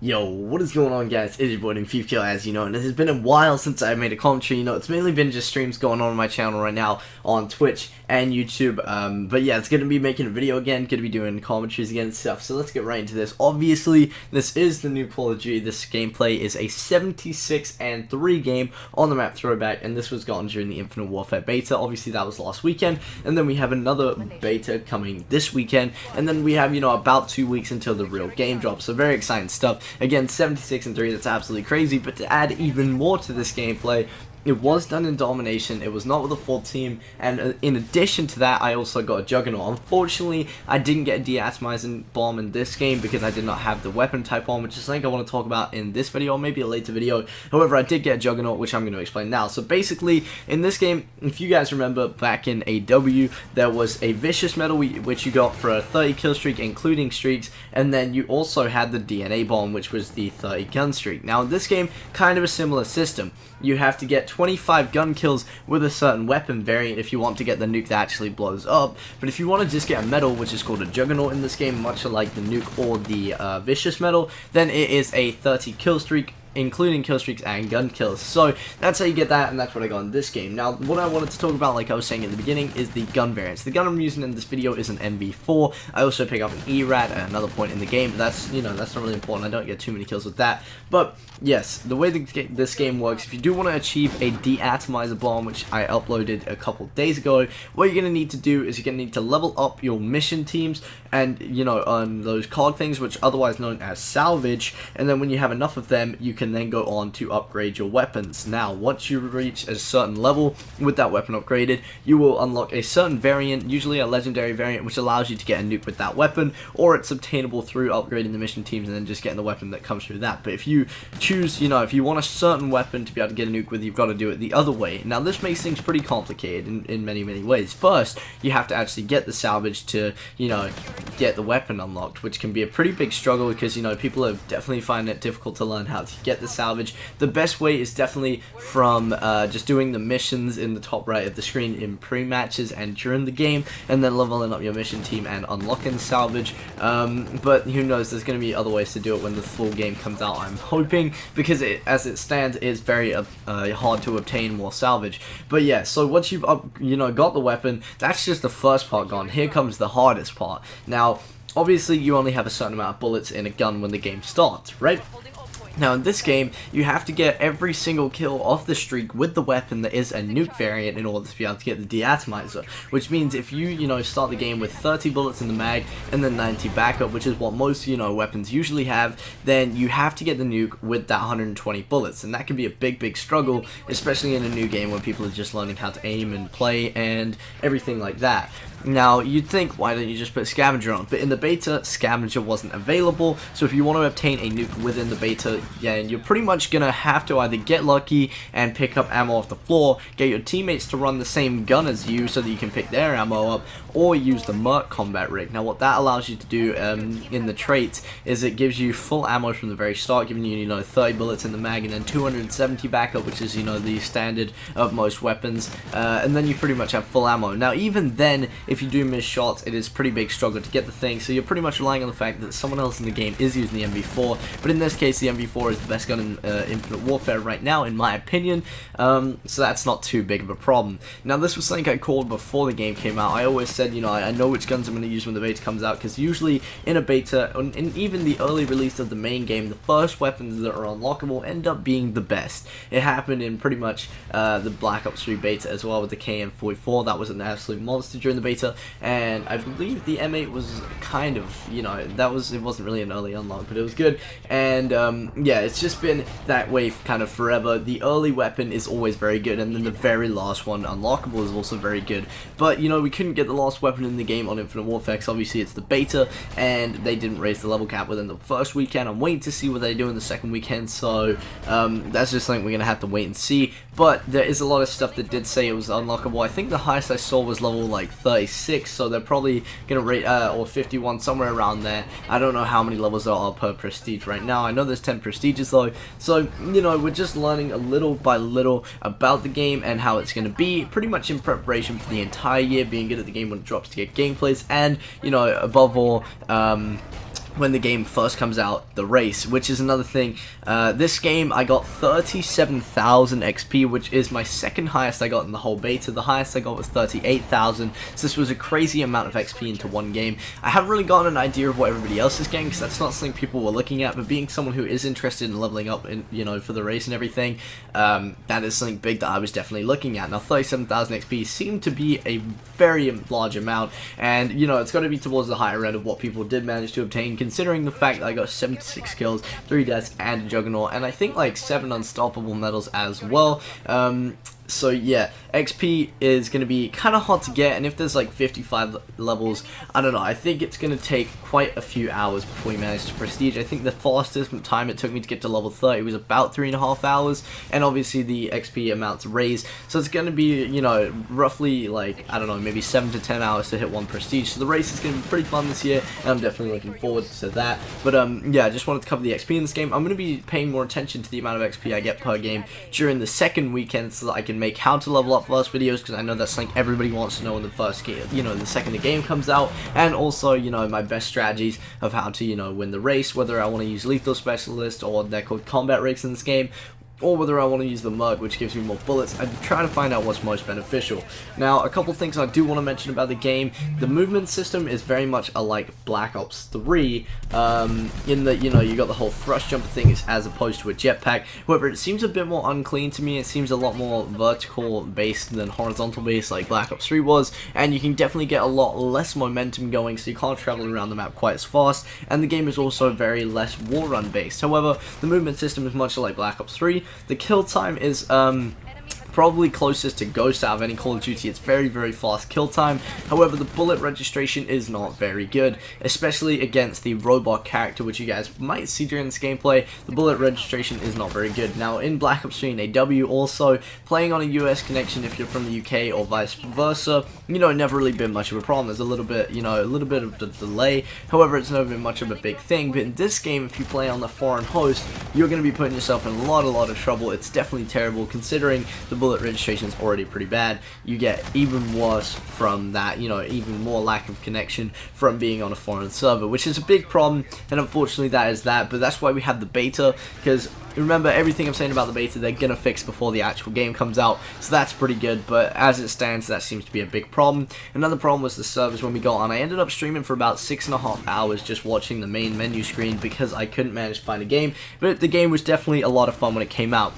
Yo, what is going on, guys? It is your boy Thiefkill, as you know, and it has been a while since I made a commentary. It's mainly been just streams going on my channel right now on Twitch and YouTube. But yeah, it's gonna be making a video again, gonna be doing commentaries again and stuff. So let's get right into this. Obviously, this is the new Call of Duty. This gameplay is a 76-3 game on the map Throwback, and this was gotten during the Infinite Warfare beta. Obviously, that was last weekend, and then we have another beta coming this weekend, and then we have about 2 weeks until the real game drops. So very exciting stuff. Again, 76-3, that's absolutely crazy, but to add even more to this gameplay, it was done in domination, it was not with a full team, and in addition to that, I also got a Juggernaut. Unfortunately, I didn't get a deatomizing bomb in this game because I did not have the weapon type on, which is something I want to talk about in this video, or maybe a later video. However, I did get a Juggernaut, which I'm going to explain now. So basically, in this game, if you guys remember, back in AW, there was a Vicious Medal, which you got for a 30 kill streak, including streaks, and then you also had the DNA bomb, which was the 30 gun streak. Now, in this game, kind of a similar system. You have to get 25 gun kills with a certain weapon variant if you want to get the nuke that actually blows up, but if you want to just get a medal, which is called a Juggernaut in this game, much like the nuke or the Vicious Medal, then it is a 30 kill streak, including kill streaks and gun kills. So that's how you get that, and that's what I got in this game. Now, what I wanted to talk about, like I was saying in the beginning, is the gun variants. The gun I'm using in this video is an MB4. I also pick up an ERAT at another point in the game, but that's, that's not really important. I don't get too many kills with that. But yes, the way this game works, if you do want to achieve a deatomizer bomb, which I uploaded a couple days ago, what you're going to need to do is you're going to need to level up your mission teams and, on those cog things, which are otherwise known as salvage, and then when you have enough of them, you can then go on to upgrade your weapons. Now, once you reach a certain level with that weapon upgraded, you will unlock a certain variant, usually a legendary variant, which allows you to get a nuke with that weapon, or it's obtainable through upgrading the mission teams and then just getting the weapon that comes through that. But if you choose, if you want a certain weapon to be able to get a nuke with, you've got to do it the other way. Now, this makes things pretty complicated in many ways. First, you have to actually get the salvage to, get the weapon unlocked, which can be a pretty big struggle because, people are definitely finding it difficult to learn how to get the salvage. The best way is definitely from just doing the missions in the top right of the screen in pre-matches and during the game, and then leveling up your mission team and unlocking salvage. But who knows, there's going to be other ways to do it when the full game comes out, I'm hoping, because as it stands, it's very hard to obtain more salvage. But yeah, so once you've got the weapon, that's just the first part gone. Here comes the hardest part. Now, obviously, you only have a certain amount of bullets in a gun when the game starts, right? Now, in this game, you have to get every single kill off the streak with the weapon that is a nuke variant in order to be able to get the deatomizer, which means if you, start the game with 30 bullets in the mag and then 90 backup, which is what most, weapons usually have, then you have to get the nuke with that 120 bullets, and that can be a big struggle, especially in a new game when people are just learning how to aim and play and everything like that. Now, you'd think, why don't you just put Scavenger on? But in the beta, Scavenger wasn't available, so if you want to obtain a nuke within the beta, yeah, you're pretty much going to have to either get lucky and pick up ammo off the floor, get your teammates to run the same gun as you so that you can pick their ammo up, or use the Merc combat rig. Now, what that allows you to do in the traits is it gives you full ammo from the very start, giving you, 30 bullets in the mag and then 270 backup, which is, the standard of most weapons, and then you pretty much have full ammo. Now, even then, if you do miss shots, it is a pretty big struggle to get the thing, so you're pretty much relying on the fact that someone else in the game is using the MV4, but in this case, the MV4 is the best gun in Infinite Warfare right now, in my opinion, so that's not too big of a problem. Now, this was something I called before the game came out. I always said, I know which guns I'm going to use when the beta comes out, because usually in a beta, and even the early release of the main game, the first weapons that are unlockable end up being the best. It happened in pretty much the Black Ops 3 beta as well with the KN-44. That was an absolute monster during the beta, and I believe the M8 was kind of, it wasn't really an early unlock, but it was good, and yeah, it's just been that way kind of forever. The early weapon is always very good, and then the very last one, unlockable, is also very good, but, we couldn't get the last weapon in the game on Infinite Warfare, because obviously it's the beta, and they didn't raise the level cap within the first weekend. I'm waiting to see what they do in the second weekend, so that's just something we're going to have to wait and see, but there is a lot of stuff that did say it was unlockable. I think the highest I saw was level, like, 36, so they're probably going to rate, or 51, somewhere around there. I don't know how many levels there are per prestige right now. I know there's 10 prestiges, though, so, we're just learning a little by little about the game and how it's going to be, pretty much in preparation for the entire year, being good at the game when it drops to get gameplays, and, above all, when the game first comes out, the race, which is another thing. This game I got 37,000 XP, which is my second highest I got in the whole beta. The highest I got was 38,000, so this was a crazy amount of XP into one game. I haven't really gotten an idea of what everybody else is getting, because that's not something people were looking at, but being someone who is interested in leveling up, for the race and everything, that is something big that I was definitely looking at. Now 37,000 XP seemed to be a very large amount, and it's got to be towards the higher end of what people did manage to obtain, considering the fact that I got 76 kills, 3 deaths, and a Juggernaut, and I think like 7 unstoppable medals as well. So yeah, XP is going to be kind of hard to get, and if there's like 55 levels, I don't know, I think it's going to take quite a few hours before you manage to prestige. I think the fastest time it took me to get to level 30 was about 3.5 hours, and obviously the XP amount's raised, so it's going to be, roughly like, I don't know, maybe 7 to 10 hours to hit 1 prestige. So the race is going to be pretty fun this year, and I'm definitely looking forward to that. But yeah, I just wanted to cover the XP in this game. I'm going to be paying more attention to the amount of XP I get per game during the second weekend, so that I can make how to level up first videos, because I know that's something everybody wants to know in the first game, the second the game comes out, and also, my best strategies of how to, win the race, whether I want to use lethal specialist, or they're called combat rigs in this game, or whether I want to use the Merc, which gives me more bullets. I'm trying to find out what's most beneficial. Now, a couple things I do want to mention about the game. The movement system is very much like Black Ops 3, in that, you got the whole thrust jumper thing as opposed to a jetpack. However, it seems a bit more unclean to me. It seems a lot more vertical based than horizontal based like Black Ops 3 was, and you can definitely get a lot less momentum going, so you can't travel around the map quite as fast, and the game is also very less wall run based. However, the movement system is much like Black Ops 3. The kill time is probably closest to Ghost out of any Call of Duty. It's very, very fast kill time. However, the bullet registration is not very good, especially against the robot character, which you guys might see during this gameplay. The bullet registration is not very good. Now, in Black Ops 3 and AW, also, playing on a US connection if you're from the UK or vice versa, never really been much of a problem. There's a little bit, a little bit of a delay. However, it's never been much of a big thing. But in this game, if you play on the foreign host, you're going to be putting yourself in a lot of trouble. It's definitely terrible, considering the bullet registration is already pretty bad. You get even worse from that, even more lack of connection from being on a foreign server, which is a big problem, and unfortunately that is that. But that's why we have the beta, because remember, everything I'm saying about the beta, they're gonna fix before the actual game comes out, so that's pretty good. But as it stands, that seems to be a big problem. Another problem was the servers when we got on. I ended up streaming for about 6.5 hours just watching the main menu screen because I couldn't manage to find a game, but the game was definitely a lot of fun when it came out.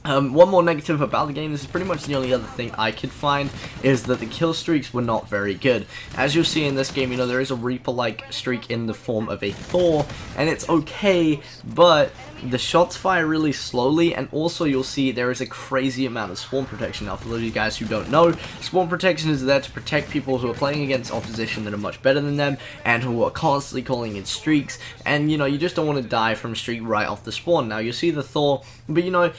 One more negative about the game, this is pretty much the only other thing I could find, is that the kill streaks were not very good. As you'll see in this game, there is a Reaper-like streak in the form of a Thor, and it's okay, but the shots fire really slowly, and also you'll see there is a crazy amount of spawn protection. Now, for those of you guys who don't know, spawn protection is there to protect people who are playing against opposition that are much better than them, and who are constantly calling in streaks, and you just don't want to die from a streak right off the spawn. Now, you'll see the Thor, but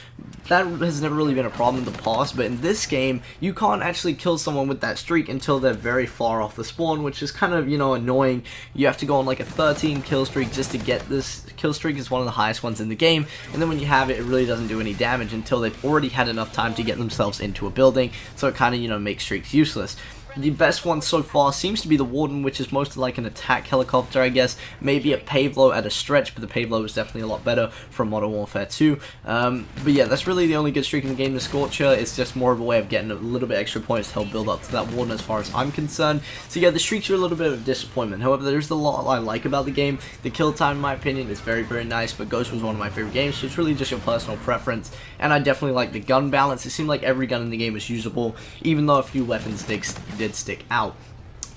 that has never really been a problem in the past, but in this game, you can't actually kill someone with that streak until they're very far off the spawn, which is kind of, annoying. You have to go on like a 13 kill streak just to get this. Kill streak is one of the highest ones in the game, and then when you have it, it really doesn't do any damage until they've already had enough time to get themselves into a building, so it kind of, makes streaks useless. The best one so far seems to be the Warden, which is mostly like an attack helicopter, I guess. Maybe a Pavlo at a stretch, but the Pavlo is definitely a lot better from Modern Warfare 2. But yeah, that's really the only good streak in the game. The Scorcher is just more of a way of getting a little bit extra points to help build up to that Warden as far as I'm concerned. So yeah, the streaks are a little bit of a disappointment. However, there's a lot I like about the game. The kill time, in my opinion, is very, very nice, but Ghost was one of my favorite games, so it's really just your personal preference. And I definitely like the gun balance. It seemed like every gun in the game was usable, even though a few weapons did stick out.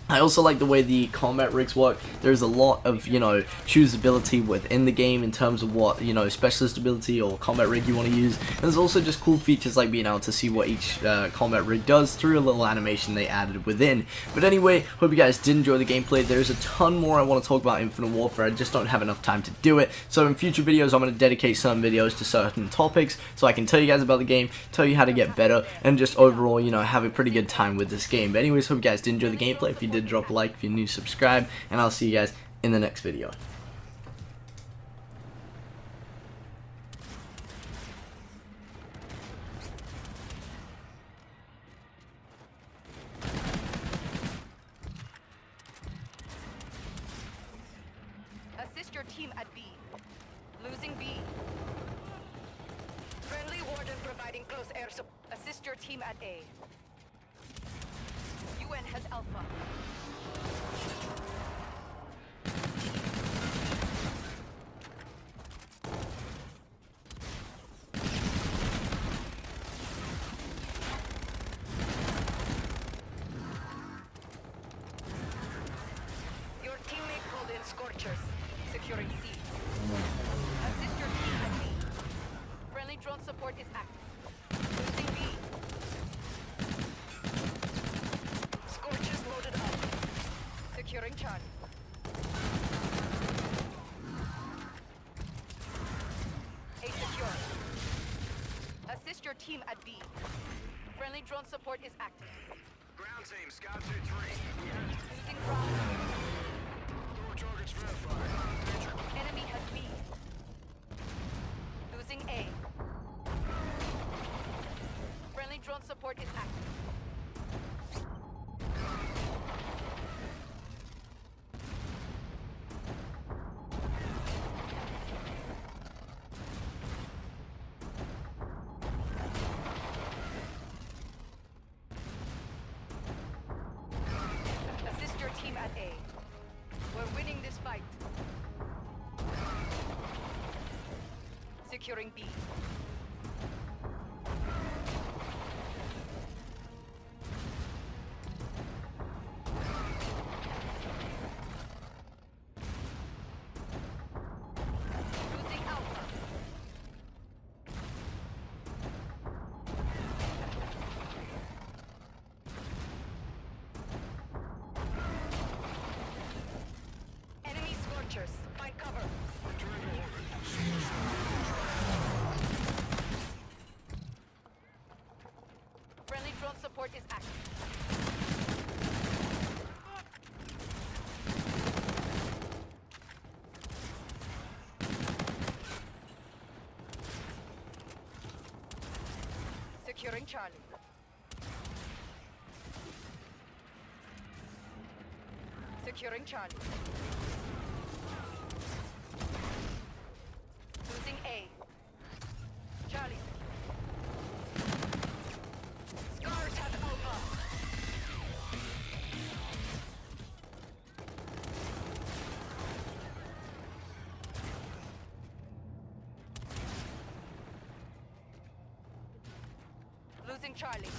I also like the way the combat rigs work. There's a lot of, choosability within the game in terms of what, specialist ability or combat rig you want to use. And there's also just cool features like being able to see what each combat rig does through a little animation they added within. But anyway, hope you guys did enjoy the gameplay. There's a ton more I want to talk about Infinite Warfare. I just don't have enough time to do it. So in future videos, I'm going to dedicate some videos to certain topics so I can tell you guys about the game, tell you how to get better, and just overall, have a pretty good time with this game. But anyways, hope you guys did enjoy the gameplay. If you did, drop a like. If you're new, subscribe, and I'll see you guys in the next video. Losing B. Friendly warden providing close air support. Assist your team at A. UN has Alpha. Your teammate called in Scorchers. Securing C. Assist your team at B. Friendly drone support is active. Losing B. Scorchers loaded up. Securing Charlie. A secure. Assist your team at B. Friendly drone support is active. Ground team, Scout 2-3. Losing ground. Door targets verified. Enemy has B. Losing A. Friendly drone support is active. Assist your team at A. We're winning this fight. Securing B. Losing Alpha. Enemy Scorchers. Find cover. Return to orbit. Friendly drone support is active. Securing Charlie. Securing Charlie. Losing A. Charlie. Scars have Alpha. Losing Charlie.